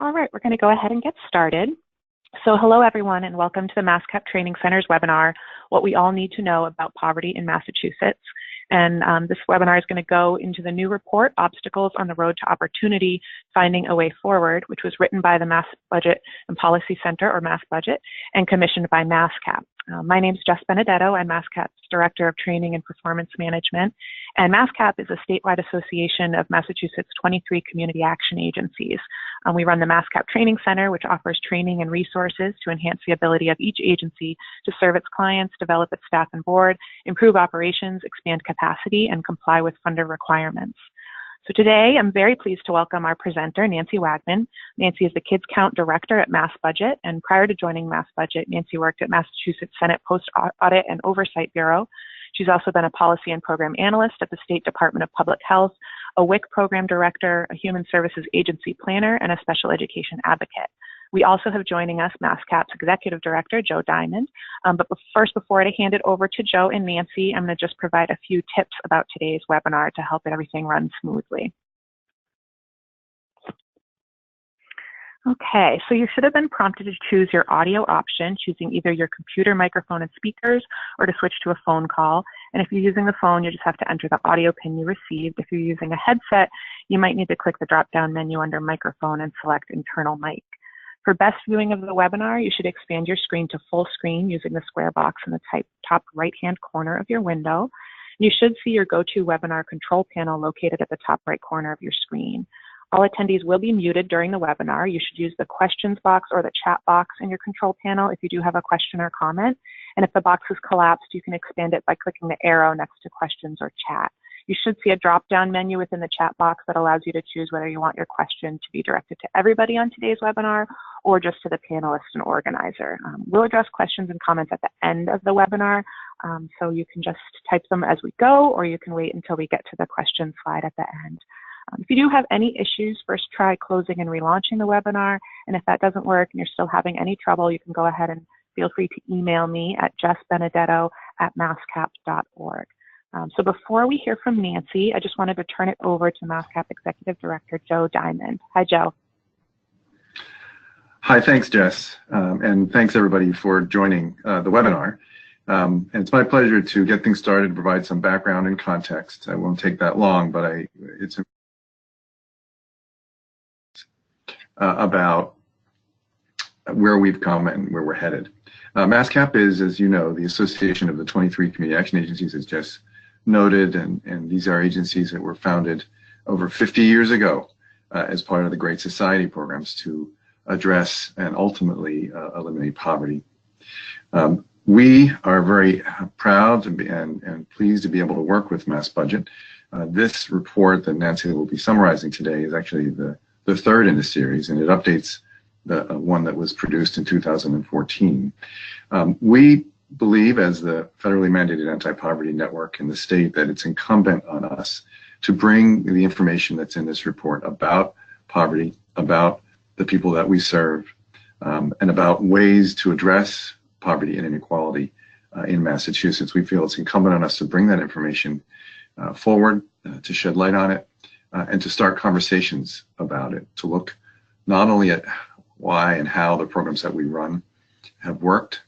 All right, we're going to go ahead and get started. So hello everyone and welcome to the MASCAP Training Center's webinar, What We All Need to Know About Poverty in Massachusetts. And this webinar is going to go into the new report, Obstacles on the Road to Opportunity, Finding a Way Forward, which was written by the Mass Budget and Policy Center, or Mass Budget, and commissioned by MASCAP. My name is Jess Benedetto. I'm MASCAP's Director of Training and Performance Management. And MASCAP is a statewide association of Massachusetts' 23 community action agencies. We run the MASCAP Training Center, which offers training and resources to enhance the ability of each agency to serve its clients, develop its staff and board, improve operations, expand capacity, and comply with funder requirements. So today, I'm very pleased to welcome our presenter, Nancy Wagman. Nancy is the Kids Count Director at Mass Budget, and prior to joining Mass Budget, Nancy worked at Massachusetts Senate Post-Audit and Oversight Bureau. She's also been a policy and program analyst at the State Department of Public Health, a WIC program director, a human services agency planner, and a special education advocate. We also have joining us MASCAP's Executive Director, Joe Diamond. But before I hand it over to Joe and Nancy, I'm going to just provide a few tips about today's webinar to help everything run smoothly. Okay, so you should have been prompted to choose your audio option, choosing either your computer microphone and speakers or to switch to a phone call. And if you're using the phone, you just have to enter the audio pin you received. If you're using a headset, you might need to click the drop-down menu under microphone and select internal mic. For best viewing of the webinar, you should expand your screen to full screen using the square box in the top right-hand corner of your window. You should see your GoToWebinar control panel located at the top right corner of your screen. All attendees will be muted during the webinar. You should use the questions box or the chat box in your control panel if you do have a question or comment. And if the box is collapsed, you can expand it by clicking the arrow next to questions or chat. You should see a drop-down menu within the chat box that allows you to choose whether you want your question to be directed to everybody on today's webinar or just to the panelist and organizer. We'll address questions and comments at the end of the webinar, so you can just type them as we go, or you can wait until we get to the question slide at the end. If you do have any issues, first try closing and relaunching the webinar, and if that doesn't work and you're still having any trouble, you can go ahead and feel free to email me at jessbenedetto@masscap.org. So before we hear from Nancy, I just wanted to turn it over to MASCAP Executive Director Joe Diamond. Hi, Joe. Hi, thanks, Jess, and thanks everybody for joining the webinar. And it's my pleasure to get things started and provide some background and context. I won't take that long, but it's about where we've come and where we're headed. MASCAP is, as you know, the association of the 23 community action agencies, as Jess noted, and these are agencies that were founded over 50 years ago as part of the Great Society programs to address and ultimately eliminate poverty. We are very proud and pleased to be able to work with Mass Budget. This report that Nancy will be summarizing today is actually the third in the series, and it updates the one that was produced in 2014. We believe, as the federally mandated anti-poverty network in the state, that it's incumbent on us to bring the information that's in this report about poverty, about the people that we serve, and about ways to address poverty and inequality in Massachusetts. We feel it's incumbent on us to bring that information forward, to shed light on it, and to start conversations about it, to look not only at why and how the programs that we run have worked,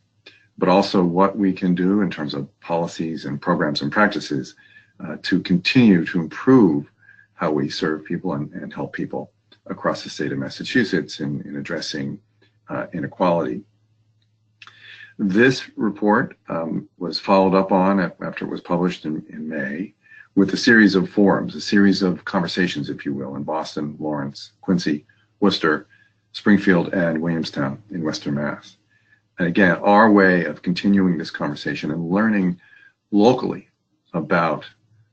but also what we can do in terms of policies and programs and practices to continue to improve how we serve people and help people across the state of Massachusetts in addressing inequality. This report was followed up on after it was published in May with a series of forums, a series of conversations, if you will, in Boston, Lawrence, Quincy, Worcester, Springfield, and Williamstown in Western Mass. And again, our way of continuing this conversation and learning locally about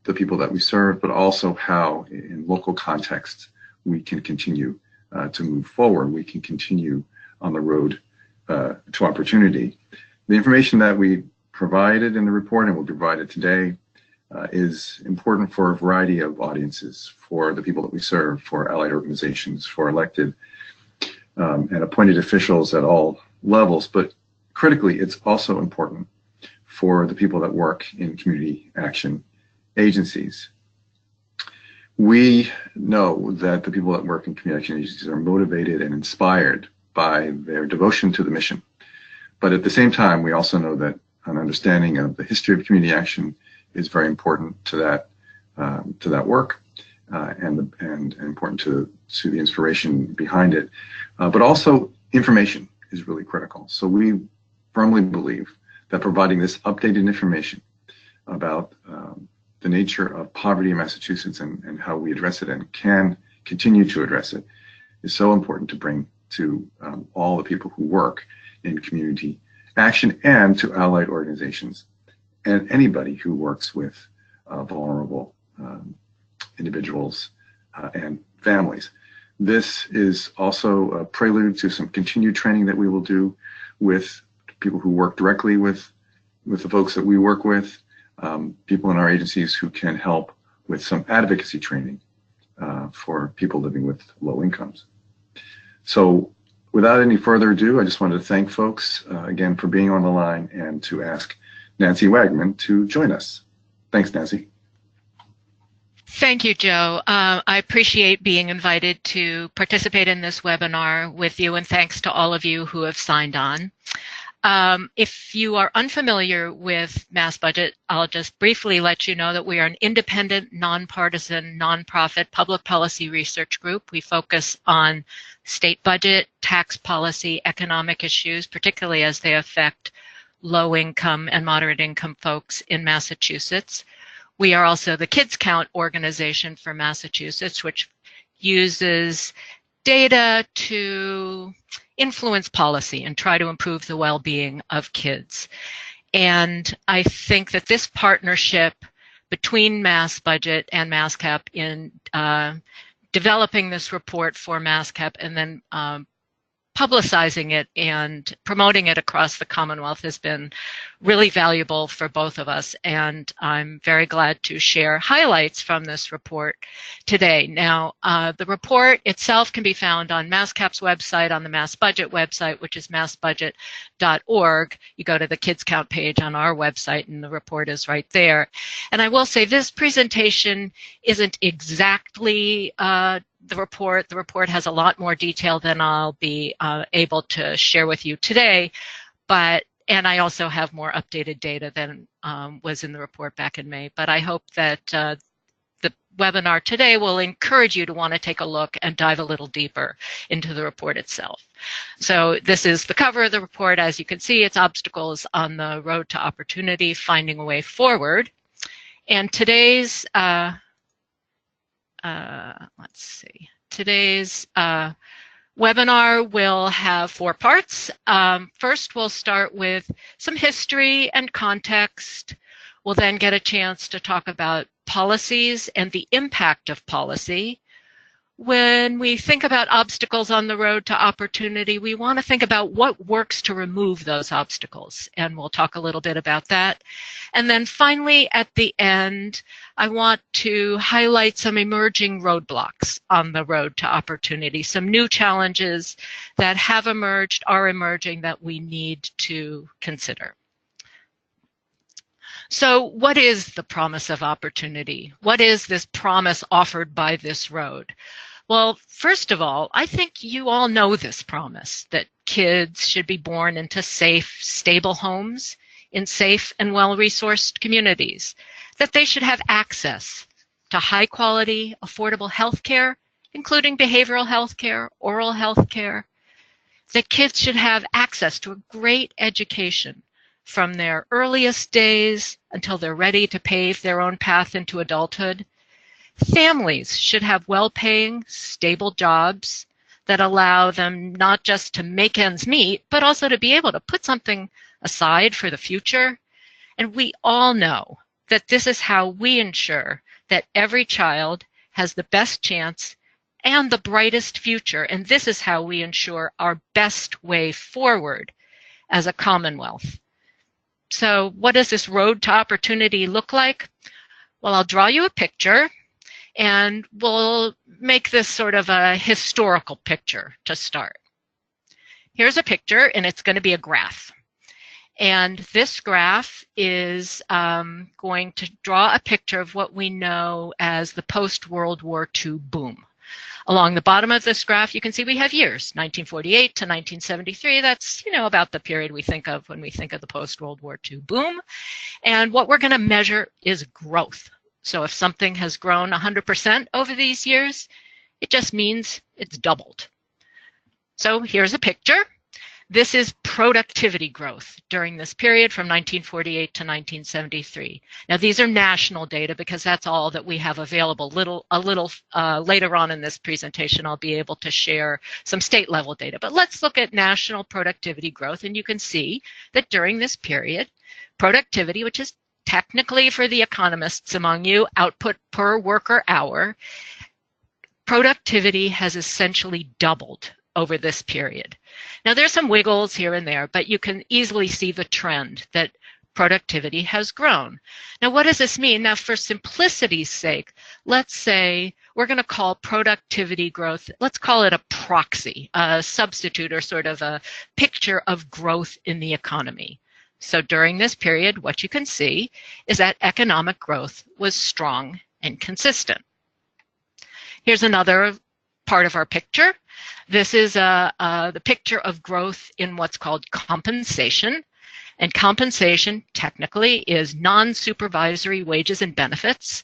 the people that we serve, but also how in local contexts we can continue to move forward. We can continue on the road to opportunity. The information that we provided in the report and will be provided today is important for a variety of audiences, for the people that we serve, for allied organizations, for elected and appointed officials at all levels, but critically, it's also important for the people that work in community action agencies. We know that the people that work in community action agencies are motivated and inspired by their devotion to the mission. But at the same time, we also know that an understanding of the history of community action is very important to that work, and important to the inspiration behind it. But also, information is really critical. So we firmly believe that providing this updated information about the nature of poverty in Massachusetts and how we address it and can continue to address it is so important to bring to all the people who work in community action and to allied organizations and anybody who works with vulnerable individuals and families. This is also a prelude to some continued training that we will do with people who work directly with the folks that we work with, people in our agencies who can help with some advocacy training for people living with low incomes. So without any further ado, I just wanted to thank folks again for being on the line and to ask Nancy Wagman to join us. Thanks, Nancy. Thank you, Joe. I appreciate being invited to participate in this webinar with you, and thanks to all of you who have signed on. If you are unfamiliar with MassBudget, I'll just briefly let you know that we are an independent, nonpartisan, nonprofit public policy research group. We focus on state budget, tax policy, economic issues, particularly as they affect low-income and moderate-income folks in Massachusetts. We are also the Kids Count organization for Massachusetts, which uses data to influence policy and try to improve the well-being of kids. And I think that this partnership between MassBudget and MassCap in developing this report for MassCap and then publicizing it and promoting it across the Commonwealth has been really valuable for both of us, and I'm very glad to share highlights from this report today. Now, the report itself can be found on MassCap's website, on the MassBudget website, which is massbudget.org. You go to the Kids Count page on our website and the report is right there. And I will say this presentation isn't exactly the report. The report has a lot more detail than I'll be able to share with you today, and I also have more updated data than was in the report back in May. But I hope that the webinar today will encourage you to want to take a look and dive a little deeper into the report itself. So this is the cover of the report. As you can see, it's Obstacles on the Road to Opportunity, Finding a Way Forward. And today's Today's webinar will have 4 parts. First, we'll start with some history and context. We'll then get a chance to talk about policies and the impact of policy. When we think about obstacles on the road to opportunity, we want to think about what works to remove those obstacles, and we'll talk a little bit about that. And then finally, at the end, I want to highlight some emerging roadblocks on the road to opportunity, some new challenges that have emerged, are emerging, that we need to consider. So what is the promise of opportunity? What is this promise offered by this road? Well, first of all, I think you all know this promise, that kids should be born into safe, stable homes in safe and well-resourced communities, that they should have access to high-quality, affordable health care, including behavioral health care, oral health care, that kids should have access to a great education from their earliest days until they're ready to pave their own path into adulthood. Families should have well-paying, stable jobs that allow them not just to make ends meet, but also to be able to put something aside for the future. And we all know that this is how we ensure that every child has the best chance and the brightest future. And this is how we ensure our best way forward as a Commonwealth. So what does this road to opportunity look like? Well, I'll draw you a picture, and we'll make this sort of a historical picture to start. Here's a picture, and it's going to be a graph. And this graph is going to draw a picture of what we know as the post-World War II boom. Along the bottom of this graph, you can see we have years, 1948 to 1973. That's, about the period we think of when we think of the post-World War II boom. And what we're going to measure is growth. So if something has grown 100% over these years, it just means it's doubled. So here's a picture. This is productivity growth during this period from 1948 to 1973. Now these are national data because that's all that we have available. A little later on in this presentation, I'll be able to share some state level data. But let's look at national productivity growth, and you can see that during this period, productivity, which is technically for the economists among you, output per worker hour, productivity has essentially doubled over this period. Now there's some wiggles here and there, but you can easily see the trend that productivity has grown. Now what does this mean? Now for simplicity's sake, let's say we're going to call productivity growth, let's call it a proxy, a substitute or sort of a picture of growth in the economy. So during this period, what you can see is that economic growth was strong and consistent. Here's another part of our picture. This is the picture of growth in what's called compensation. And compensation technically is non-supervisory wages and benefits.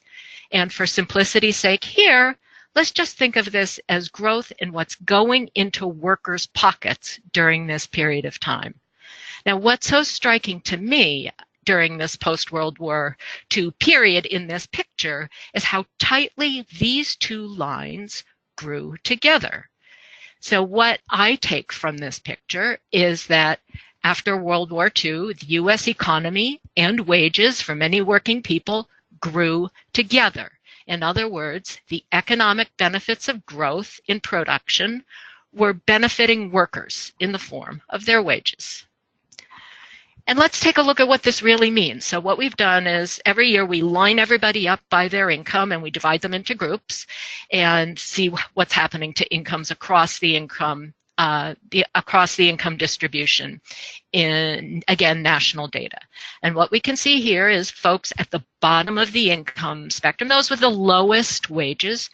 And for simplicity's sake here, let's just think of this as growth in what's going into workers' pockets during this period of time. Now, what's so striking to me during this post-World War II period in this picture is how tightly these two lines grew together. So what I take from this picture is that after World War II, the U.S. economy and wages for many working people grew together. In other words, the economic benefits of growth in production were benefiting workers in the form of their wages. And let's take a look at what this really means. So what we've done is every year we line everybody up by their income and we divide them into groups and see what's happening to incomes across the income distribution in, again, national data. And what we can see here is folks at the bottom of the income spectrum, those with the lowest wages,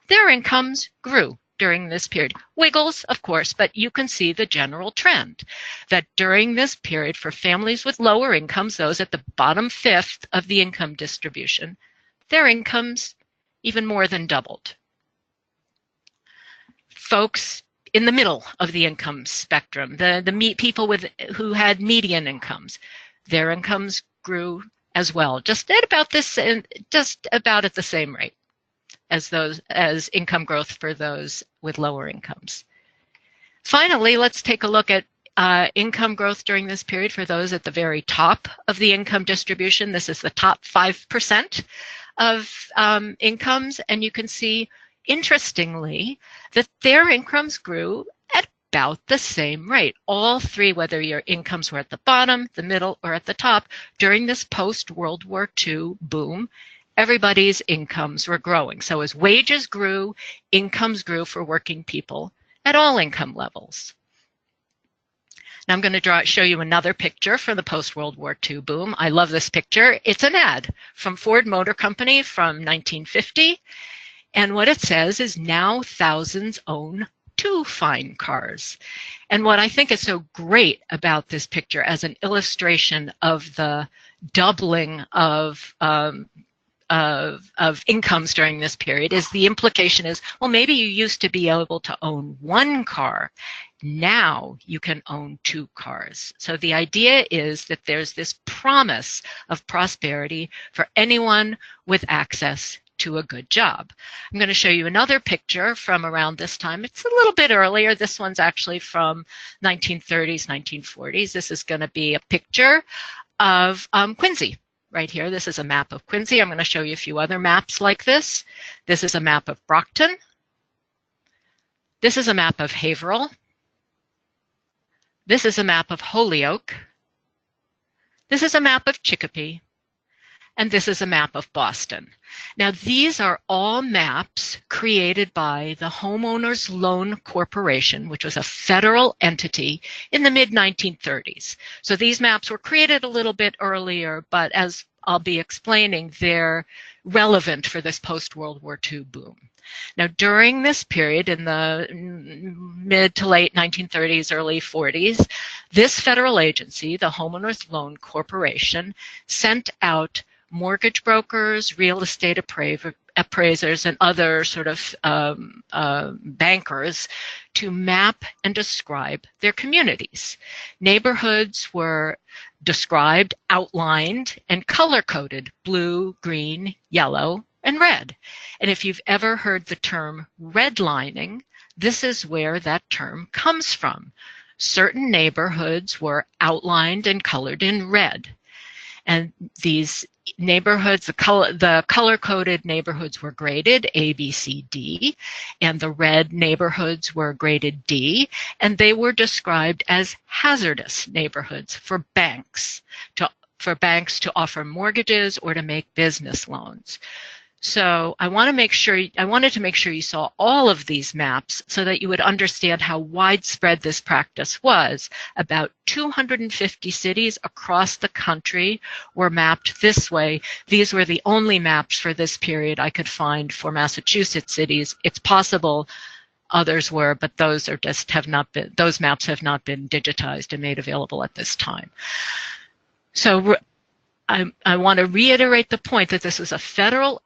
their incomes grew during this period. Wiggles, of course, but you can see the general trend that during this period for families with lower incomes, those at the bottom fifth of the income distribution, their incomes even more than doubled. Folks in the middle of the income spectrum, the people who had median incomes, their incomes grew as well, just at about at the same rate as income growth for those with lower incomes. Finally, let's take a look at income growth during this period for those at the very top of the income distribution. This is the top 5% of incomes, and you can see, interestingly, that their incomes grew at about the same rate. All three, whether your incomes were at the bottom, the middle, or at the top, during this post-World War II boom, everybody's incomes were growing. So as wages grew, incomes grew for working people at all income levels. Now I'm going to show you another picture for the post-World War II boom. I love this picture. It's an ad from Ford Motor Company from 1950. And what it says is, now thousands own 2 fine cars. And what I think is so great about this picture as an illustration of the doubling of incomes during this period is the implication is, well, maybe you used to be able to own 1 car. Now you can own 2 cars. So the idea is that there's this promise of prosperity for anyone with access to a good job. I'm going to show you another picture from around this time. It's a little bit earlier. This one's actually from 1930s, 1940s. This is going to be a picture of Quincy. Right here, this is a map of Quincy. I'm going to show you a few other maps like this. This is a map of Brockton. This is a map of Haverhill. This is a map of Holyoke. This is a map of Chicopee. and this is a map of Boston. Now, these are all maps created by the Homeowners Loan Corporation, which was a federal entity in the mid-1930s. So these maps were created a little bit earlier, but as I'll be explaining, they're relevant for this post-World War II boom. Now, during this period, in the mid to late 1930s, early 40s, this federal agency, the Homeowners Loan Corporation, sent out mortgage brokers, real estate appraisers, and other sort of bankers to map and describe their communities. Neighborhoods were described, outlined, and color-coded: blue, green, yellow, and red. And if you've ever heard the term redlining, this is where that term comes from. Certain neighborhoods were outlined and colored in red. And these neighborhoods, the color-coded neighborhoods were graded A, B, C, D, and the red neighborhoods were graded D, and they were described as hazardous neighborhoods for banks to offer mortgages or to make business loans. So I wanted to make sure you saw all of these maps so that you would understand how widespread this practice was. About 250 cities across the country were mapped this way. These were the only maps for this period I could find for Massachusetts cities. It's possible others were, but those maps have not been digitized and made available at this time. So I want to reiterate the point that this was a federal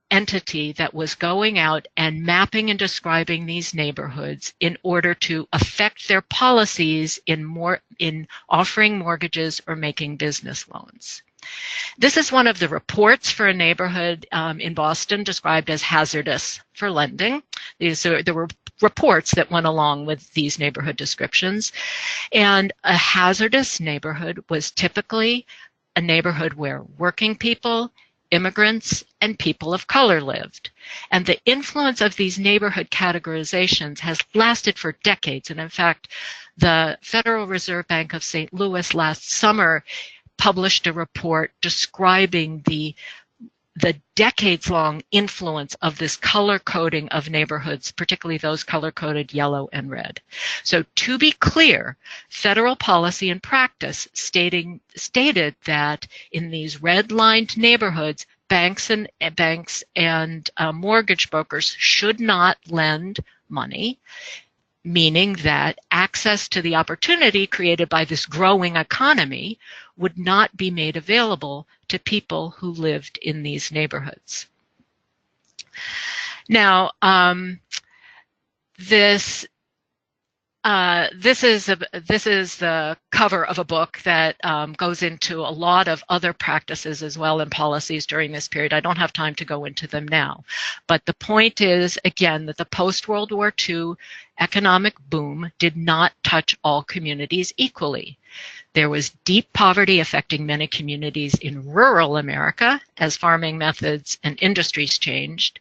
entity that was going out and mapping and describing these neighborhoods in order to affect their policies in offering mortgages or making business loans. This is one of the reports for a neighborhood in Boston described as hazardous for lending. There were reports that went along with these neighborhood descriptions. And a hazardous neighborhood was typically a neighborhood where working people, immigrants, and people of color lived. And the influence of these neighborhood categorizations has lasted for decades. And in fact, the Federal Reserve Bank of St. Louis last summer published a report describing the decades-long influence of this color coding of neighborhoods, particularly those color-coded yellow and red. So to be clear, federal policy and practice stated that in these red-lined neighborhoods, banks and mortgage brokers should not lend money, meaning that access to the opportunity created by this growing economy would not be made available to people who lived in these neighborhoods. Now, this is the cover of a book that goes into a lot of other practices as well and policies during this period. I don't have time to go into them now, but the point is, again, that the post-World War II economic boom did not touch all communities equally. There was deep poverty affecting many communities in rural America as farming methods and industries changed.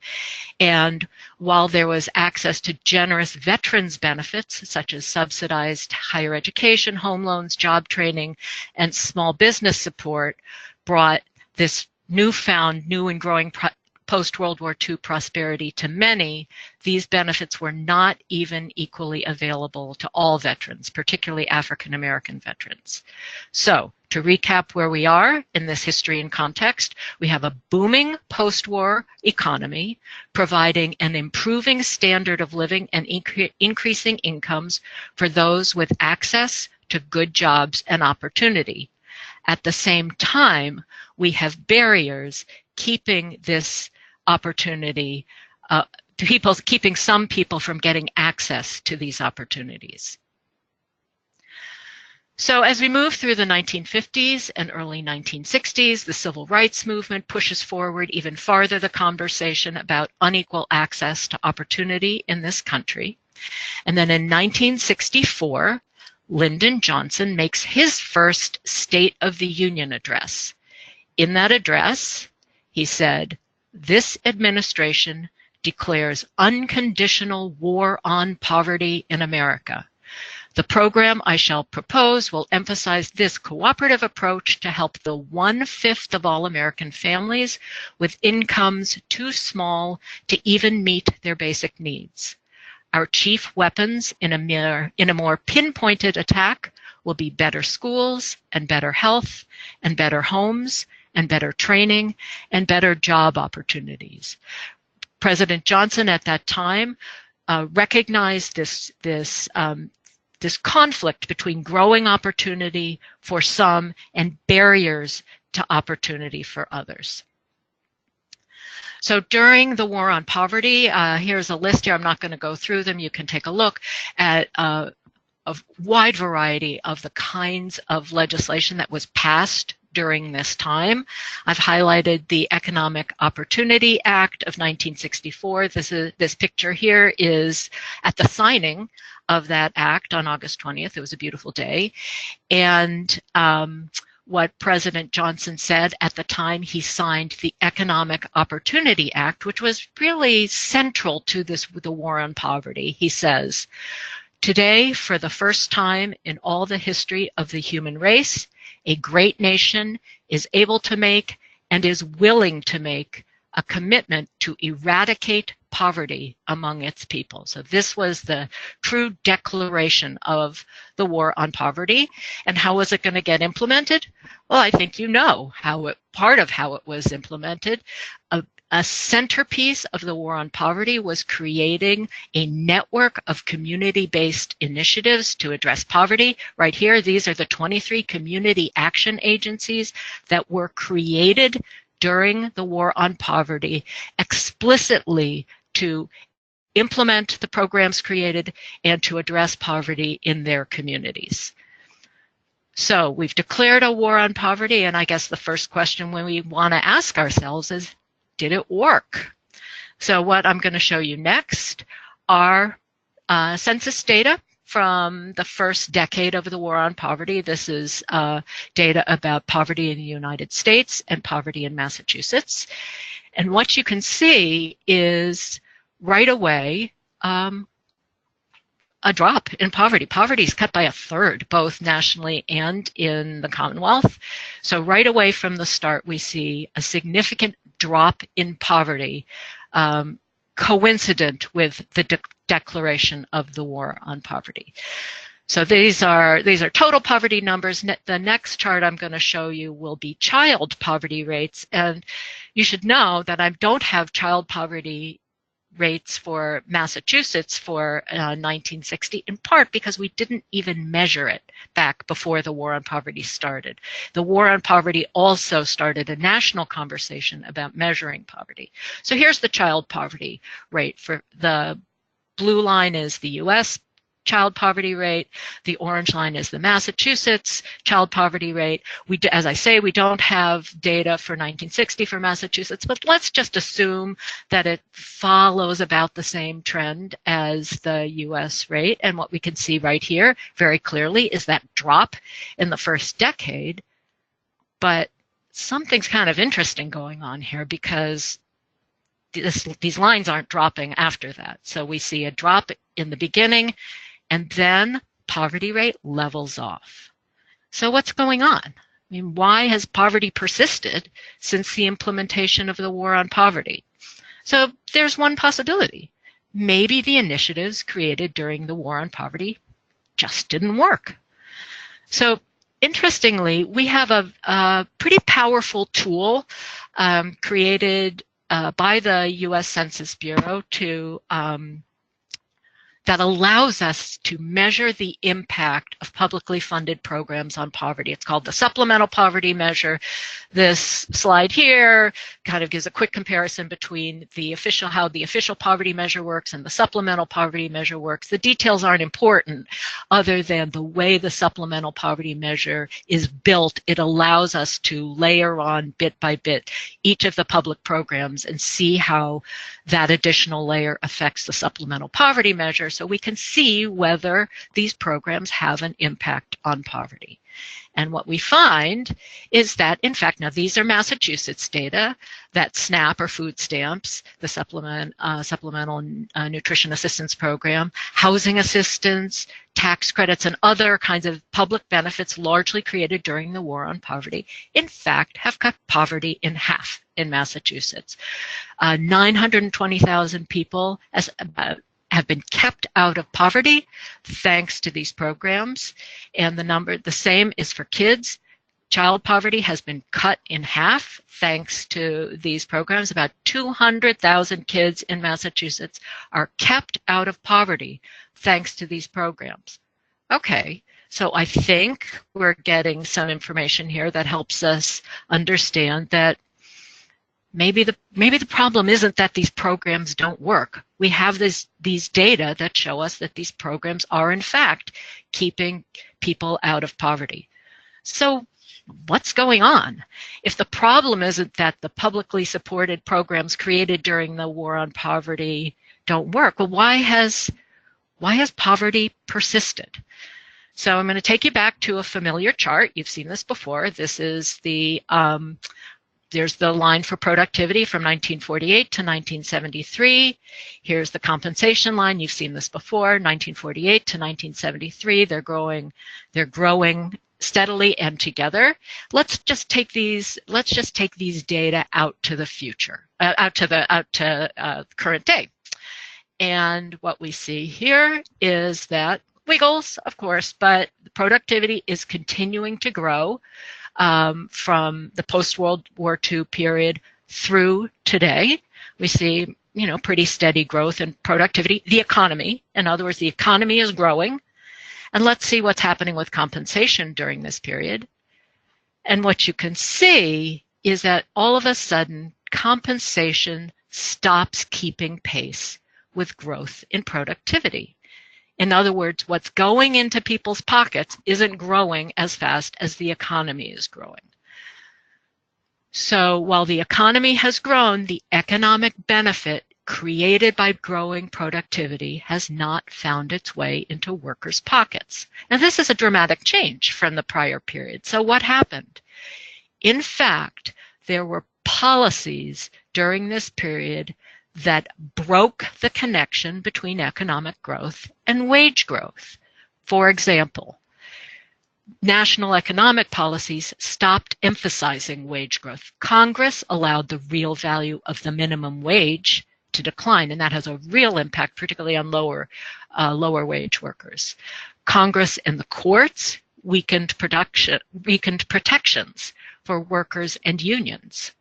And while there was access to generous veterans benefits, such as subsidized higher education, home loans, job training, and small business support, brought this newfound, new and growing post-World War II prosperity to many, these benefits were not even equally available to all veterans, particularly African American veterans. So, to recap where we are in this history and context, we have a booming post-war economy providing an improving standard of living and increasing incomes for those with access to good jobs and opportunity. At the same time, we have barriers keeping this opportunity, keeping some people from getting access to these opportunities. So as we move through the 1950s and early 1960s, the civil rights movement pushes forward even farther the conversation about unequal access to opportunity in this country. And then in 1964, Lyndon Johnson makes his first State of the Union address. In that address, he said, "This administration declares unconditional war on poverty in America. The program I shall propose will emphasize this cooperative approach to help the 1/5 of all American families with incomes too small to even meet their basic needs. Our chief weapons in a more pinpointed attack will be better schools and better health and better homes and better training and better job opportunities. President Johnson at that time recognized this conflict between growing opportunity for some and barriers to opportunity for others. So during the War on Poverty, here's a list here. I'm not going to go through them. You can take a look at a wide variety of the kinds of legislation that was passed during this time. I've highlighted the Economic Opportunity Act of 1964. This picture here is at the signing of that act on August 20th. It was a beautiful day. And what President Johnson said at the time he signed the Economic Opportunity Act, which was really central to the War on Poverty. He says, "Today, for the first time in all the history of the human race, a great nation is able to make and is willing to make a commitment to eradicate poverty among its people." So this was the true declaration of the War on Poverty. And how was it going to get implemented? Well, I think you know part of how it was implemented. A centerpiece of the War on Poverty was creating a network of community-based initiatives to address poverty. Right here, these are the 23 community action agencies that were created during the War on Poverty explicitly to implement the programs created and to address poverty in their communities. So we've declared a war on poverty, and I guess the first question we want to ask ourselves is, did it work? So what I'm going to show you next are census data from the first decade of the War on Poverty. This is data about poverty in the United States and poverty in Massachusetts. And what you can see is right away a drop in poverty. Poverty is cut by 1/3, both nationally and in the Commonwealth. So right away from the start, we see a significant drop in poverty coincident with the declaration of the War on Poverty. So these are total poverty numbers. The next chart I'm going to show you will be child poverty rates. And you should know that I don't have child poverty rates for Massachusetts for 1960, in part because we didn't even measure it back before the War on Poverty started. The War on Poverty also started a national conversation about measuring poverty. So here's the child poverty rate. For the blue line is the US child poverty rate. The orange line is the Massachusetts child poverty rate. As I say, we don't have data for 1960 for Massachusetts, but let's just assume that it follows about the same trend as the US rate. And what we can see right here very clearly is that drop in the first decade. But something's kind of interesting going on here, because these lines aren't dropping after that. So we see a drop in the beginning, and then poverty rate levels off. So what's going on? I mean, why has poverty persisted since the implementation of the War on Poverty? So there's one possibility. Maybe the initiatives created during the War on Poverty just didn't work. So interestingly, we have a pretty powerful tool created by the U.S. Census Bureau that allows us to measure the impact of publicly funded programs on poverty. It's called the Supplemental Poverty Measure. This slide here kind of gives a quick comparison between how the official poverty measure works and the supplemental poverty measure works. The details aren't important other than the way the supplemental poverty measure is built. It allows us to layer on bit by bit each of the public programs and see how that additional layer affects the supplemental poverty measure. so we can see whether these programs have an impact on poverty. And what we find is that, in fact, now these are Massachusetts data, that SNAP or food stamps, the Supplemental Nutrition Assistance Program, housing assistance, tax credits, and other kinds of public benefits largely created during the war on poverty, in fact, have cut poverty in half in Massachusetts. 920,000 people have been kept out of poverty thanks to these programs. And the same is for kids. Child poverty has been cut in half thanks to these programs. About 200,000 kids in Massachusetts are kept out of poverty thanks to these programs. Okay, so I think we're getting some information here that helps us understand that maybe the problem isn't that these programs don't work. We have these data that show us that these programs are in fact keeping people out of poverty. So what's going on? If the problem isn't that the publicly supported programs created during the war on poverty don't work, well, why has poverty persisted? So I'm going to take you back to a familiar chart. You've seen this before. This is there's the line for productivity from 1948 to 1973. Here's the compensation line. You've seen this before, 1948 to 1973. They're growing steadily and together. Let's just take these data out to the future, out to current day. And what we see here is that wiggles, of course, but productivity is continuing to grow. From the post-World War II period through today. We see, pretty steady growth in productivity. The economy, in other words, the economy is growing. And let's see what's happening with compensation during this period. And what you can see is that all of a sudden, compensation stops keeping pace with growth in productivity. In other words, what's going into people's pockets isn't growing as fast as the economy is growing. So while the economy has grown, the economic benefit created by growing productivity has not found its way into workers' pockets. Now, this is a dramatic change from the prior period. So what happened? In fact, there were policies during this period that broke the connection between economic growth and wage growth. For example, national economic policies stopped emphasizing wage growth. Congress allowed the real value of the minimum wage to decline, and that has a real impact, particularly on lower wage workers. Congress and the courts weakened protections for workers and unions.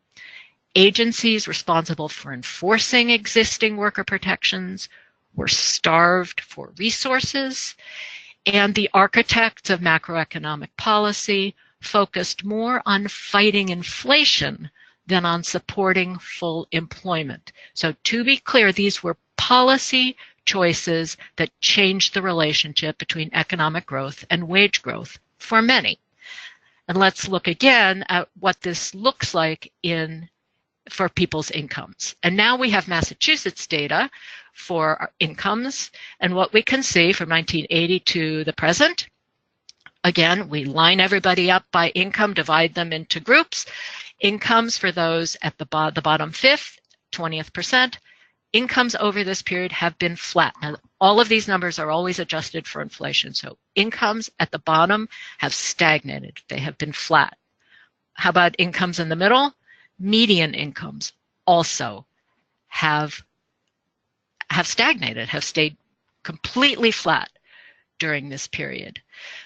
Agencies responsible for enforcing existing worker protections were starved for resources, and the architects of macroeconomic policy focused more on fighting inflation than on supporting full employment. So to be clear, these were policy choices that changed the relationship between economic growth and wage growth for many. And let's look again at what this looks like for people's incomes. And now we have Massachusetts data for our incomes, and what we can see from 1980 to the present. Again, we line everybody up by income, divide them into groups. Incomes for those at the bottom fifth, 20th percent. Incomes over this period have been flat. Now, all of these numbers are always adjusted for inflation. So incomes at the bottom have stagnated. They have been flat. How about incomes in the middle? Median incomes also have stagnated, have stayed completely flat during this period.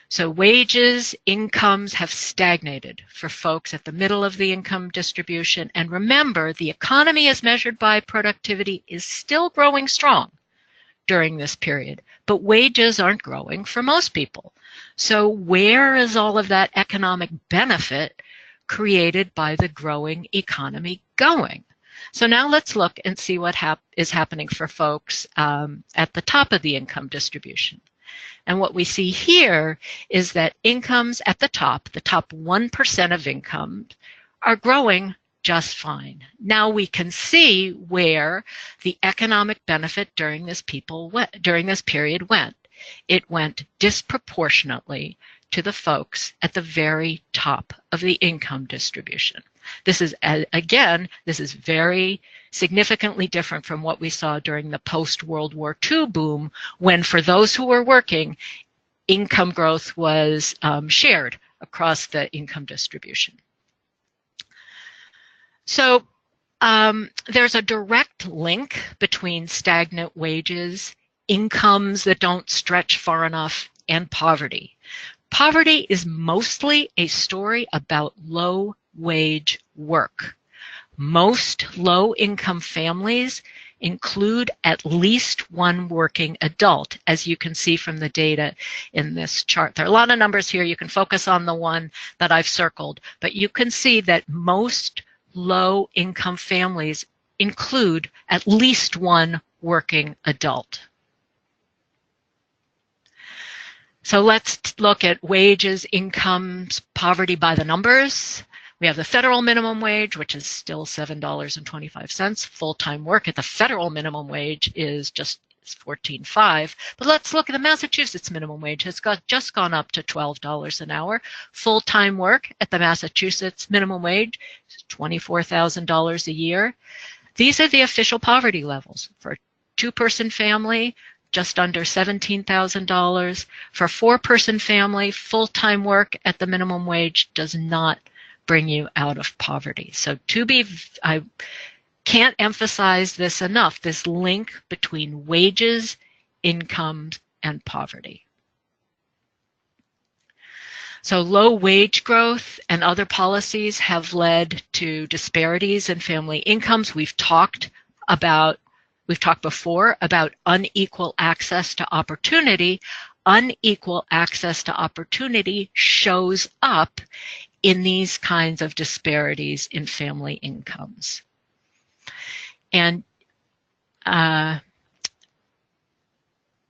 So wages, incomes have stagnated for folks at the middle of the income distribution. And remember, the economy as measured by productivity is still growing strong during this period, but wages aren't growing for most people. So where is all of that economic benefit created by the growing economy going? So now let's look and see what is happening for folks at the top of the income distribution. And what we see here is that incomes at the top 1% of income, are growing just fine. Now we can see where the economic benefit during this period went. It went disproportionately to the folks at the very top of the income distribution. This is, again, this is very significantly different from what we saw during the post-World War II boom, when for those who were working, income growth was shared across the income distribution. So there's a direct link between stagnant wages, incomes that don't stretch far enough, and poverty. Poverty is mostly a story about low-wage work. Most low-income families include at least one working adult, as you can see from the data in this chart. There are a lot of numbers here. You can focus on the one that I've circled, but you can see that most low-income families include at least one working adult. So let's look at wages, incomes, poverty by the numbers. We have the federal minimum wage, which is still $7.25. Full-time work at the federal minimum wage is just $14.05. But let's look at the Massachusetts minimum wage. It's just gone up to $12 an hour. Full-time work at the Massachusetts minimum wage is $24,000 a year. These are the official poverty levels. For a two-person family, just under $17,000. For a four-person family, full-time work at the minimum wage does not bring you out of poverty. So I can't emphasize this enough, this link between wages, incomes, and poverty. So low wage growth and other policies have led to disparities in family incomes. We've talked before about unequal access to opportunity. Unequal access to opportunity shows up in these kinds of disparities in family incomes. And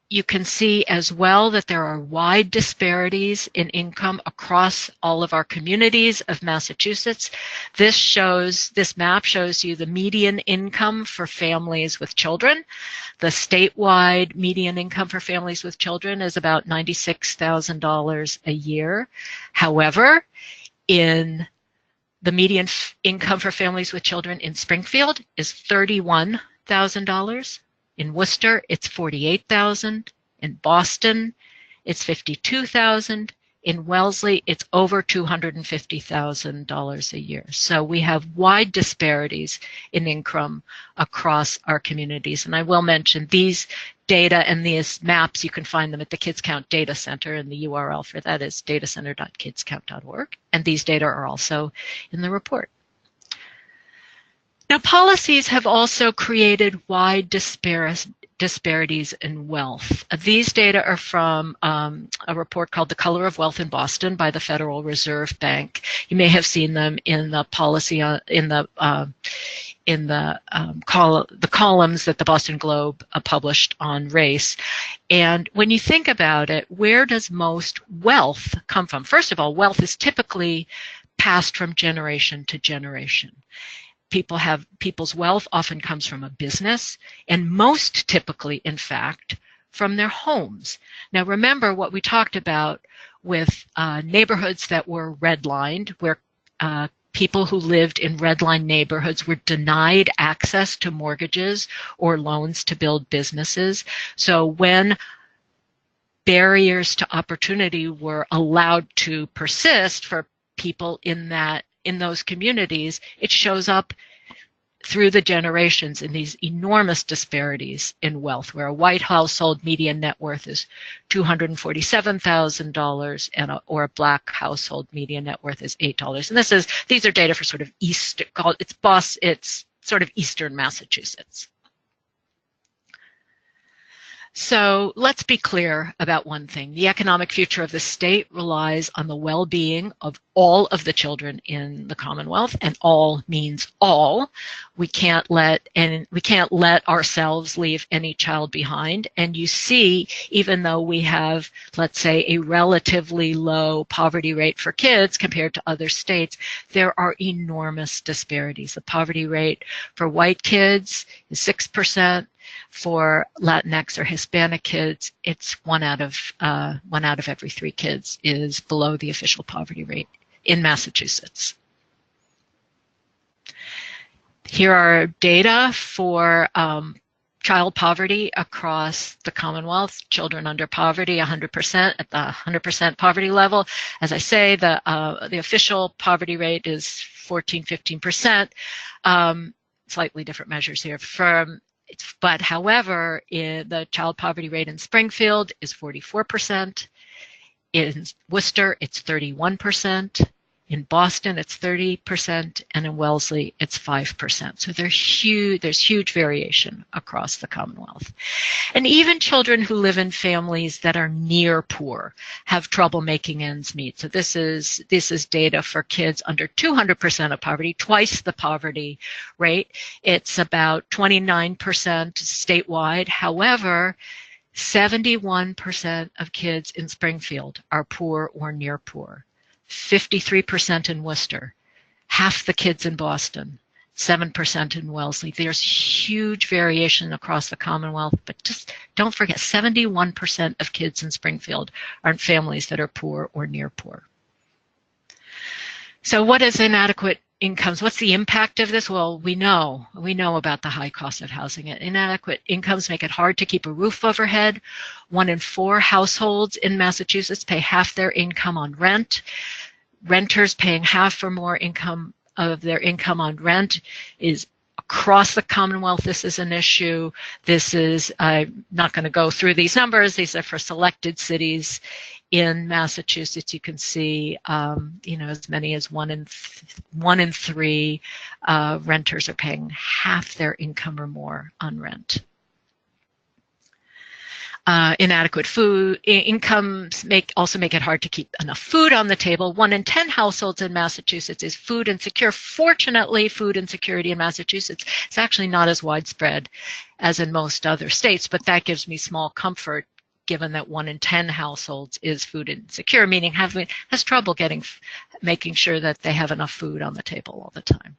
you can see as well that there are wide disparities in income across all of our communities of Massachusetts. This map shows you the median income for families with children. The statewide median income for families with children is about $96,000 a year. However, in the median income for families with children in Springfield is $31,000. In Worcester, it's $48,000. In Boston, it's $52,000. In Wellesley, it's over $250,000 a year. So we have wide disparities in income across our communities. And I will mention these data and these maps, you can find them at the Kids Count Data Center, and the URL for that is datacenter.kidscount.org. And these data are also in the report. Now, policies have also created wide disparities in wealth. These data are from a report called The Color of Wealth in Boston by the Federal Reserve Bank. You may have seen them in the policy the columns that the Boston Globe published on race. And when you think about it, where does most wealth come from? First of all, wealth is typically passed from generation to generation. People's wealth often comes from a business, and most typically, in fact, from their homes. Now, remember what we talked about with neighborhoods that were redlined, where people who lived in redline neighborhoods were denied access to mortgages or loans to build businesses. So when barriers to opportunity were allowed to persist for people in those communities, it shows up through the generations in these enormous disparities in wealth, where a white household median net worth is $247,000 or a black household median net worth is $8. And these are data for sort of it's sort of eastern Massachusetts. So let's be clear about one thing. The economic future of the state relies on the well-being of all of the children in the Commonwealth, and all means all. We can't let ourselves leave any child behind. And you see, even though we have, let's say, a relatively low poverty rate for kids compared to other states, there are enormous disparities. The poverty rate for white kids is 6%. For Latinx or Hispanic kids, it's one out of every 3 kids is below the official poverty rate in Massachusetts. Here are data for child poverty across the Commonwealth. Children under poverty, 100% at the 100% poverty level. As I say, the official poverty rate is 14-15%. Slightly different measures here. But however, the child poverty rate in Springfield is 44%. In Worcester, it's 31%. In Boston, it's 30%, and in Wellesley, it's 5%. So there's huge variation across the Commonwealth. And even children who live in families that are near poor have trouble making ends meet. So this is data for kids under 200% of poverty, twice the poverty rate. It's about 29% statewide. However, 71% of kids in Springfield are poor or near poor. 53% in Worcester, half the kids in Boston, 7% in Wellesley. There's huge variation across the Commonwealth, but just don't forget, 71% of kids in Springfield are in families that are poor or near poor. So what is inadequate incomes? What's the impact of this? Well, we know about the high cost of housing. Inadequate incomes make it hard to keep a roof overhead. 1 in 4 households in Massachusetts pay half their income on rent. Renters paying half or more of their income on rent is across the Commonwealth. This is an issue. I'm not going to go through these numbers. These are for selected cities in Massachusetts. You can see, as many as 1 in 3 renters are paying half their income or more on rent. Inadequate food incomes also make it hard to keep enough food on the table. 1 in 10 households in Massachusetts is food insecure. Fortunately, food insecurity in Massachusetts is actually not as widespread as in most other states, but that gives me small comfort given that 1 in 10 households is food insecure, meaning has trouble making sure that they have enough food on the table all the time.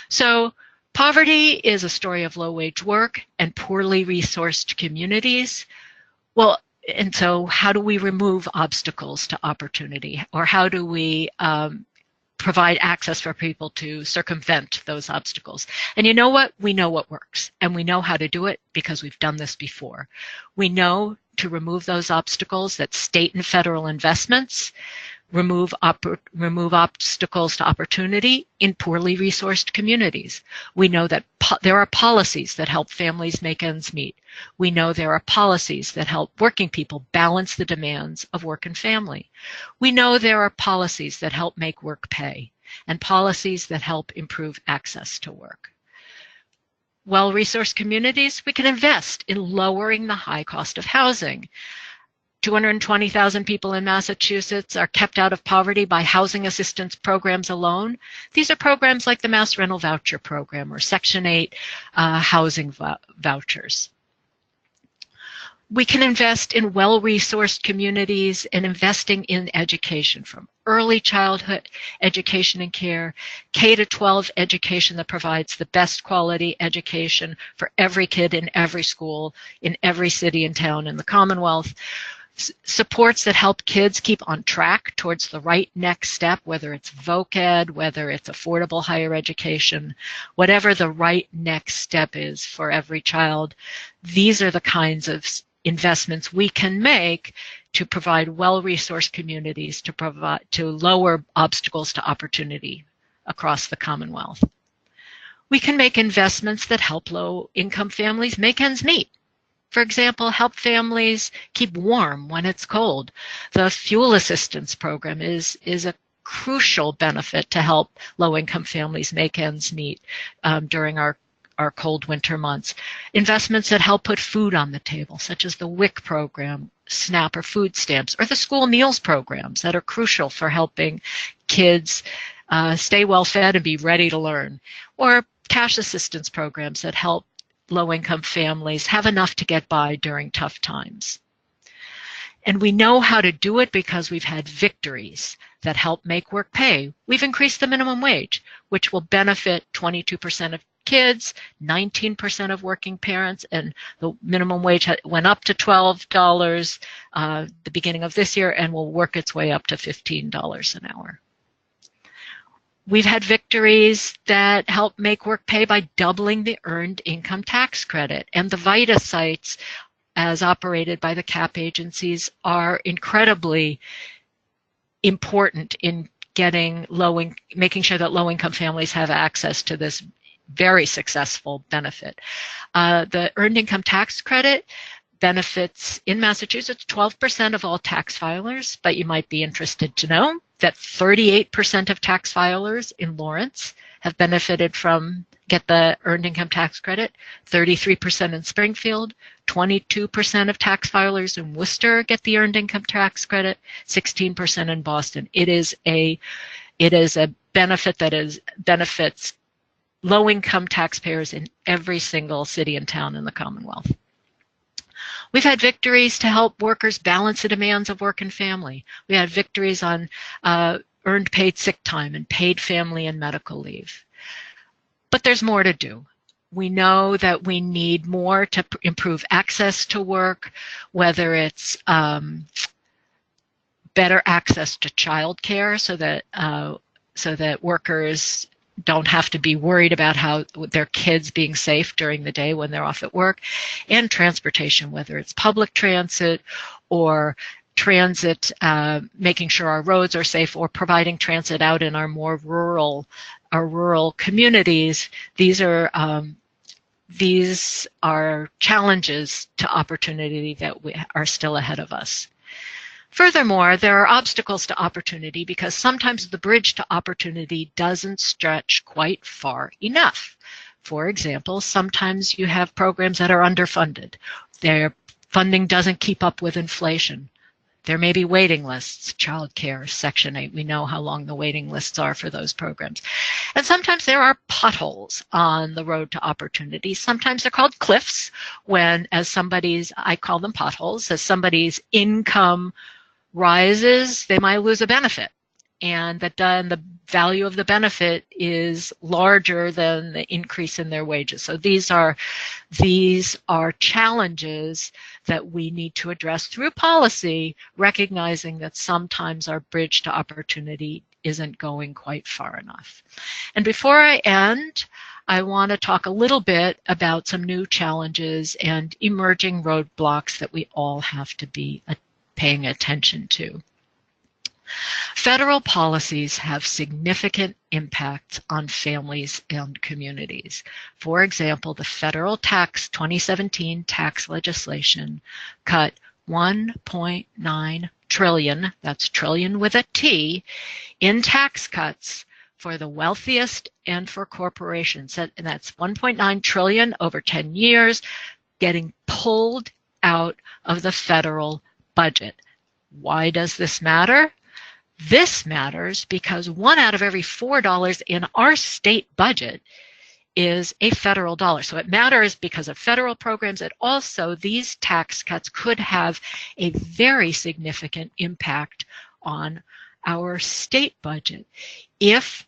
So poverty is a story of low-wage work and poorly resourced communities. Well, and so how do we remove obstacles to opportunity, or how do we provide access for people to circumvent those obstacles? And you know what? We know what works, and we know how to do it because we've done this before. We know to remove those obstacles that state and federal investments remove obstacles to opportunity in poorly resourced communities. We know that there are policies that help families make ends meet. We know there are policies that help working people balance the demands of work and family. We know there are policies that help make work pay, and policies that help improve access to work. Well-resourced communities, we can invest in lowering the high cost of housing. 220,000 people in Massachusetts are kept out of poverty by housing assistance programs alone. These are programs like the Mass Rental Voucher Program or Section 8 housing vouchers. We can invest in well-resourced communities and investing in education, from early childhood education and care, K-12 education that provides the best quality education for every kid in every school, in every city and town in the Commonwealth. Supports that help kids keep on track towards the right next step, whether it's voc-ed, whether it's affordable higher education, whatever the right next step is for every child. These are the kinds of investments we can make to provide well-resourced communities, to lower obstacles to opportunity across the Commonwealth. We can make investments that help low-income families make ends meet. For example, help families keep warm when it's cold. The fuel assistance program is a crucial benefit to help low-income families make ends meet during our our cold winter months. Investments that help put food on the table, such as the WIC program, SNAP or food stamps, or the school meals programs that are crucial for helping kids stay well fed and be ready to learn, or cash assistance programs that help low-income families have enough to get by during tough times. And we know how to do it because we've had victories that help make work pay. We've increased the minimum wage, which will benefit 22% of kids, 19% of working parents, and the minimum wage went up to $12 the beginning of this year and will work its way up to $15 an hour. We've had victories that help make work pay by doubling the earned income tax credit, and the VITA sites, as operated by the CAP agencies, are incredibly important in making sure that low-income families have access to this very successful benefit. The earned income tax credit benefits in Massachusetts 12% of all tax filers, but you might be interested to know that 38% of tax filers in Lawrence have benefited get the earned income tax credit, 33% in Springfield, 22% of tax filers in Worcester get the earned income tax credit, 16% in Boston. It is a benefit that benefits low-income taxpayers in every single city and town in the Commonwealth. We've had victories to help workers balance the demands of work and family. We had victories on earned paid sick time and paid family and medical leave. But there's more to do. We know that we need more to improve access to work, whether it's better access to childcare so that workers don't have to be worried about their kids being safe during the day when they're off at work, and transportation, whether it's public transit or transit, making sure our roads are safe, or providing transit out in our more rural communities. These are challenges to opportunity that are still ahead of us. Furthermore, there are obstacles to opportunity because sometimes the bridge to opportunity doesn't stretch quite far enough. For example, sometimes you have programs that are underfunded. Their funding doesn't keep up with inflation. There may be waiting lists, childcare, Section 8. We know how long the waiting lists are for those programs. And sometimes there are potholes on the road to opportunity. Sometimes they're called cliffs I call them potholes, as somebody's income rises, they might lose a benefit, and the value of the benefit is larger than the increase in their wages. So these are challenges that we need to address through policy, recognizing that sometimes our bridge to opportunity isn't going quite far enough. And before I end, I want to talk a little bit about some new challenges and emerging roadblocks that we all have to be paying attention to. Federal policies have significant impacts on families and communities. For example, the federal 2017 tax legislation cut $1.9 trillion, that's trillion with a T, in tax cuts for the wealthiest and for corporations. And that's $1.9 trillion over 10 years getting pulled out of the federal budget. Why does this matter? This matters because 1 out of every $4 in our state budget is a federal dollar. So it matters because of federal programs, and also these tax cuts could have a very significant impact on our state budget. If,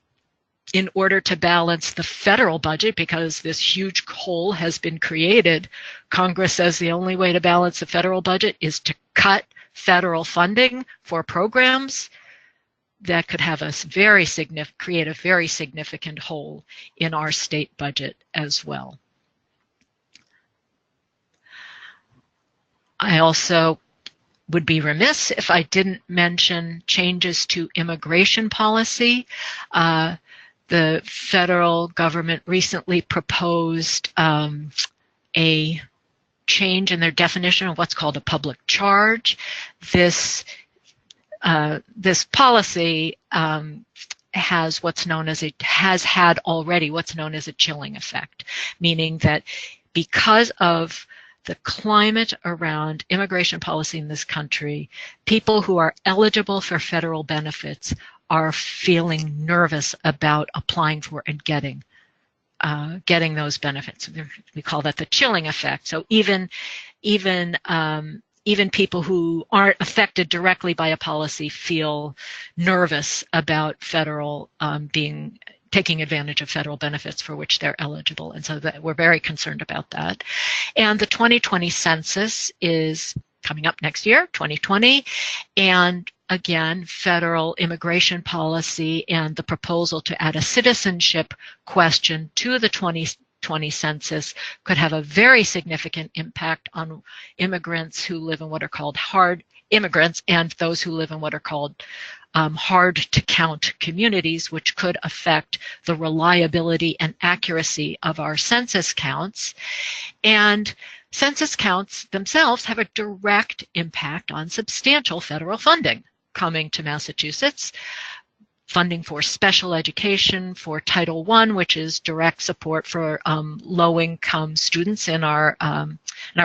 in order to balance the federal budget, because this huge hole has been created, Congress says the only way to balance the federal budget is to cut federal funding for programs, that could have create a very significant hole in our state budget as well. I also would be remiss if I didn't mention changes to immigration policy. The federal government recently proposed a change in their definition of what's called a public charge. This policy has had already what's known as a chilling effect, meaning that because of the climate around immigration policy in this country, people who are eligible for federal benefits are feeling nervous about applying for and getting those benefits. We call that the chilling effect. So even people who aren't affected directly by a policy feel nervous about federal taking advantage of federal benefits for which they're eligible, and so we're very concerned about that. And the 2020 census is coming up next year, 2020, and again, federal immigration policy and the proposal to add a citizenship question to the 2020 census could have a very significant impact on immigrants who live in what are called hard immigrants and those who live in what are called hard to count communities, which could affect the reliability and accuracy of our census counts. And census counts themselves have a direct impact on substantial federal funding coming to Massachusetts. Funding for special education, for Title I, which is direct support for low-income students in our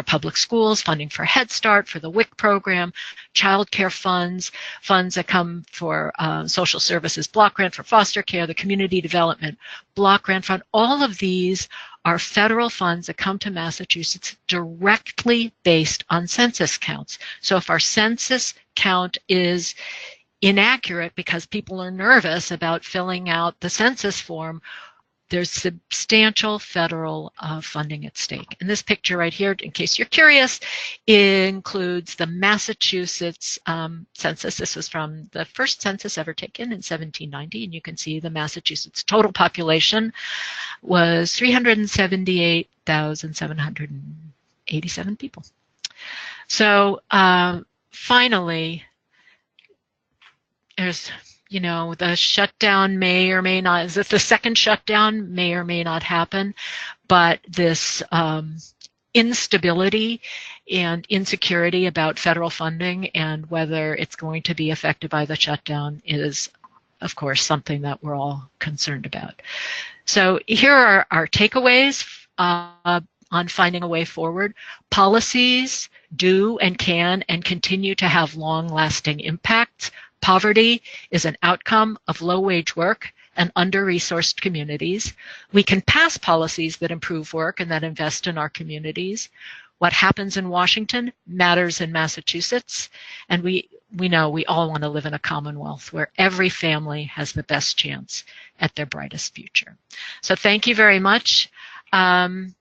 public schools, funding for Head Start, for the WIC program, child care funds that come for social services block grant for foster care, the community development block grant fund. All of these are federal funds that come to Massachusetts directly based on census counts. So if our census count is inaccurate because people are nervous about filling out the census form, there's substantial federal funding at stake. And this picture right here, in case you're curious, includes the Massachusetts census. This was from the first census ever taken in 1790, and you can see the Massachusetts total population was 378,787 people. So finally, there's, the shutdown may or may not, the second shutdown may or may not happen, but this instability and insecurity about federal funding and whether it's going to be affected by the shutdown is, of course, something that we're all concerned about. So here are our takeaways on finding a way forward. Policies do and can and continue to have long-lasting impacts. Poverty is an outcome of low-wage work and under-resourced communities. We can pass policies that improve work and that invest in our communities. What happens in Washington matters in Massachusetts, and we know we all want to live in a Commonwealth where every family has the best chance at their brightest future. So thank you very much. I'm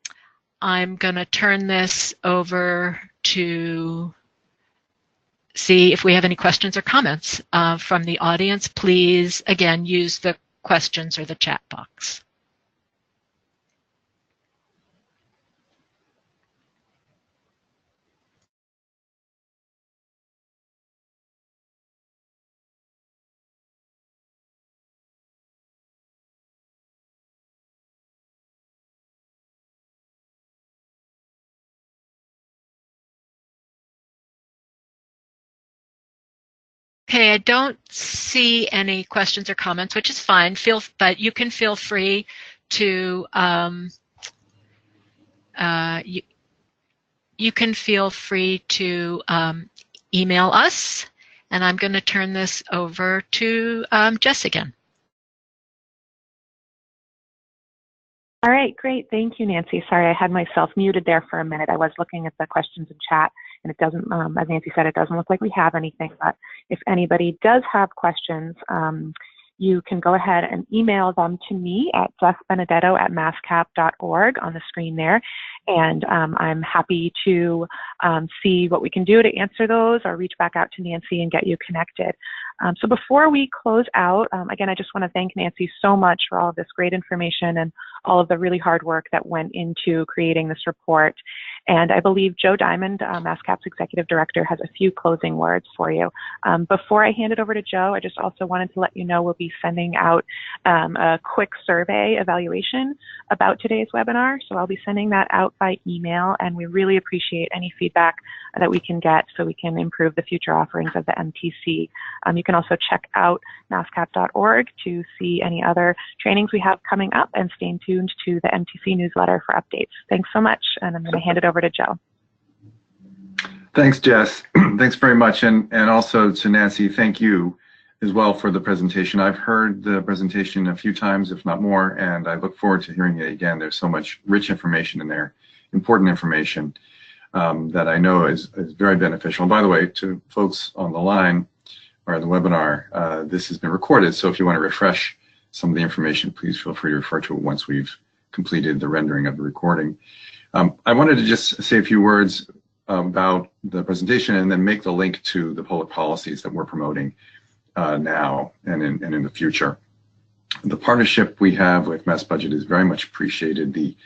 going to turn this over to see if we have any questions or comments from the audience. Please, again, use the questions or the chat box. Okay, I don't see any questions or comments, which is fine. But you can feel free to email us, and I'm going to turn this over to Jess again. All right, great. Thank you, Nancy. Sorry, I had myself muted there for a minute. I was looking at the questions in chat, and it doesn't, as Nancy said, it doesn't look like we have anything. But if anybody does have questions, you can go ahead and email them to me at jessbenedetto@masscap.org on the screen there. And I'm happy to see what we can do to answer those or reach back out to Nancy and get you connected. So before we close out, again, I just want to thank Nancy so much for all of this great information and all of the really hard work that went into creating this report. And I believe Joe Diamond, MassCap's Executive Director, has a few closing words for you. Before I hand it over to Joe, I just also wanted to let you know we'll be sending out a quick survey evaluation about today's webinar. So I'll be sending that out by email, and we really appreciate any feedback that we can get so we can improve the future offerings of the MTC. You can also check out masscap.org to see any other trainings we have coming up, and stay tuned to the MTC newsletter for updates. Thanks so much, and I'm going to hand it over to Joe. Thanks, Jess. Thanks very much, and also to Nancy, thank you as well for the presentation. I've heard the presentation a few times, if not more, and I look forward to hearing it again. There's so much rich information in there, important information that I know is very beneficial. And by the way, to folks on the line or the webinar, this has been recorded, so if you want to refresh some of the information, please feel free to refer to it once we've completed the rendering of the recording. I wanted to just say a few words about the presentation and then make the link to the public policies that we're promoting now and in the future. The partnership we have with MassBudget is very much appreciated. The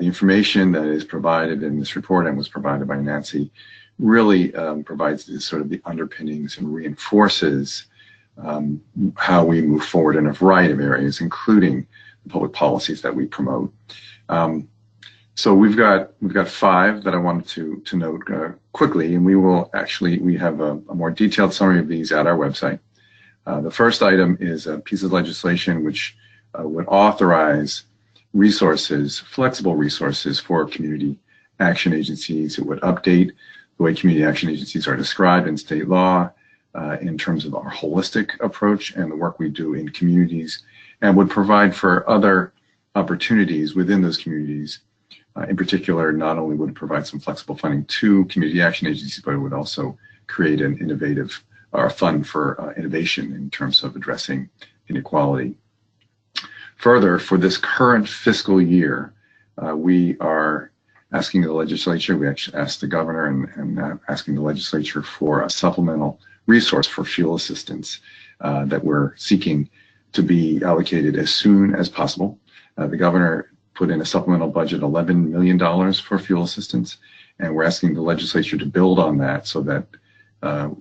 information that is provided in this report and was provided by Nancy really provides this sort of the underpinnings and reinforces how we move forward in a variety of areas, including the public policies that we promote. So we've got 5 that I wanted to note quickly, and we have a more detailed summary of these at our website. The first item is a piece of legislation which would authorize resources, flexible resources for community action agencies. It would update the way community action agencies are described in state law in terms of our holistic approach and the work we do in communities, and would provide for other opportunities within those communities. In particular, not only would it provide some flexible funding to community action agencies, but it would also create an innovative or fund for innovation in terms of addressing inequality. Further, for this current fiscal year, we are asking the legislature, we actually asked the governor and asking the legislature for a supplemental resource for fuel assistance that we're seeking to be allocated as soon as possible. The governor put in a supplemental budget, $11 million for fuel assistance, and we're asking the legislature to build on that so that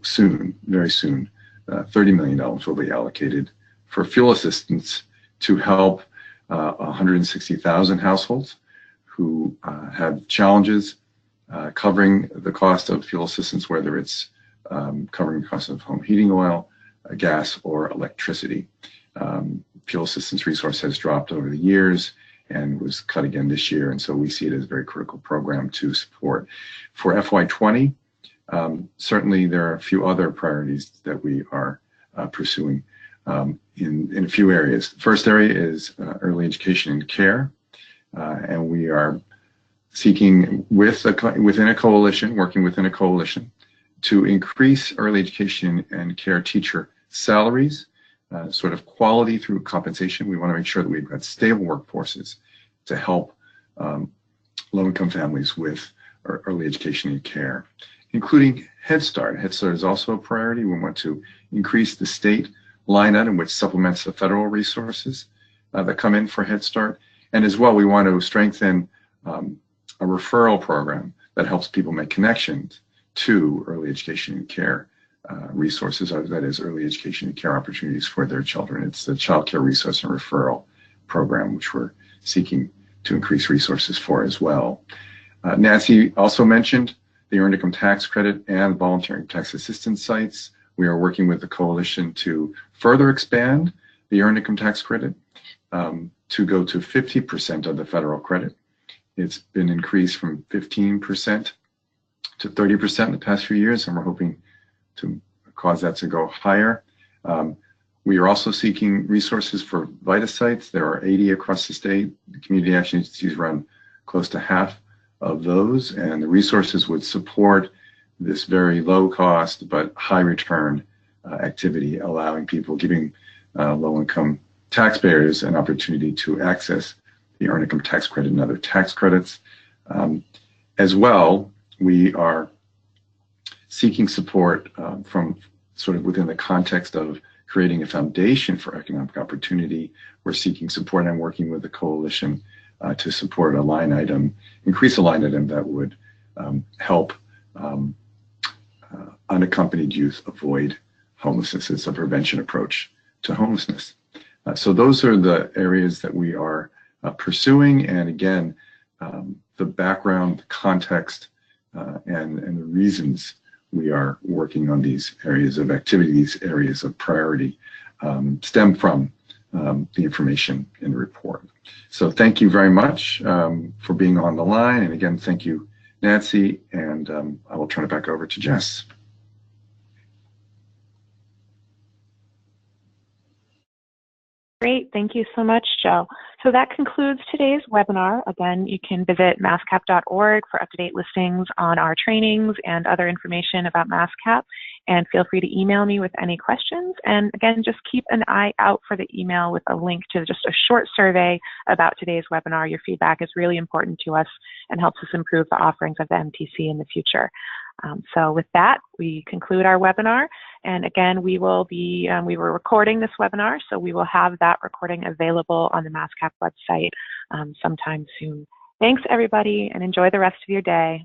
soon, very soon, $30 million will be allocated for fuel assistance to help 160,000 households who have challenges covering the cost of fuel assistance, whether it's covering the cost of home heating oil, gas, or electricity. Fuel assistance resource has dropped over the years and was cut again this year, and so we see it as a very critical program to support. For FY20, certainly there are a few other priorities that we are pursuing in a few areas. The first area is early education and care, and we are seeking within a coalition, working within a coalition, to increase early education and care teacher salaries, sort of quality through compensation. We want to make sure that we've got stable workforces to help low-income families with early education and care, including Head Start. Head Start is also a priority. We want to increase the state line item, which supplements the federal resources that come in for Head Start. And as well, we want to strengthen a referral program that helps people make connections to early education and care resources, that is early education and care opportunities for their children. It's the Child Care Resource and Referral Program, which we're seeking to increase resources for as well. Nancy also mentioned the Earned Income Tax Credit and Voluntary Tax Assistance sites. We are working with the coalition to further expand the Earned Income Tax Credit to go to 50% of the federal credit. It's been increased from 15% to 30% in the past few years, and we're hoping to cause that to go higher. We are also seeking resources for VITA sites. There are 80 across the state. The community action agencies run close to half of those, and the resources would support this very low cost but high return activity, allowing people, giving low income taxpayers an opportunity to access the Earned Income Tax Credit and other tax credits. As well, we are seeking support from sort of within the context of creating a foundation for economic opportunity. We're seeking support and working with the coalition to support a line item, increase a line item that would help unaccompanied youth avoid homelessness. It's a prevention approach to homelessness. So those are the areas that we are pursuing. And again, the background, the context, and the reasons we are working on these areas of activity, these areas of priority, stem from the information in the report. So thank you very much for being on the line. And again, thank you, Nancy, and I will turn it back over to Jess. Great, thank you so much, Joe. So that concludes today's webinar. Again, you can visit masscap.org for up-to-date listings on our trainings and other information about MassCap, and feel free to email me with any questions. And again, just keep an eye out for the email with a link to just a short survey about today's webinar. Your feedback is really important to us and helps us improve the offerings of the MTC in the future. So with that, we conclude our webinar. And again, we were recording this webinar, so we will have that recording available on the MassCap website sometime soon. Thanks, everybody, and enjoy the rest of your day.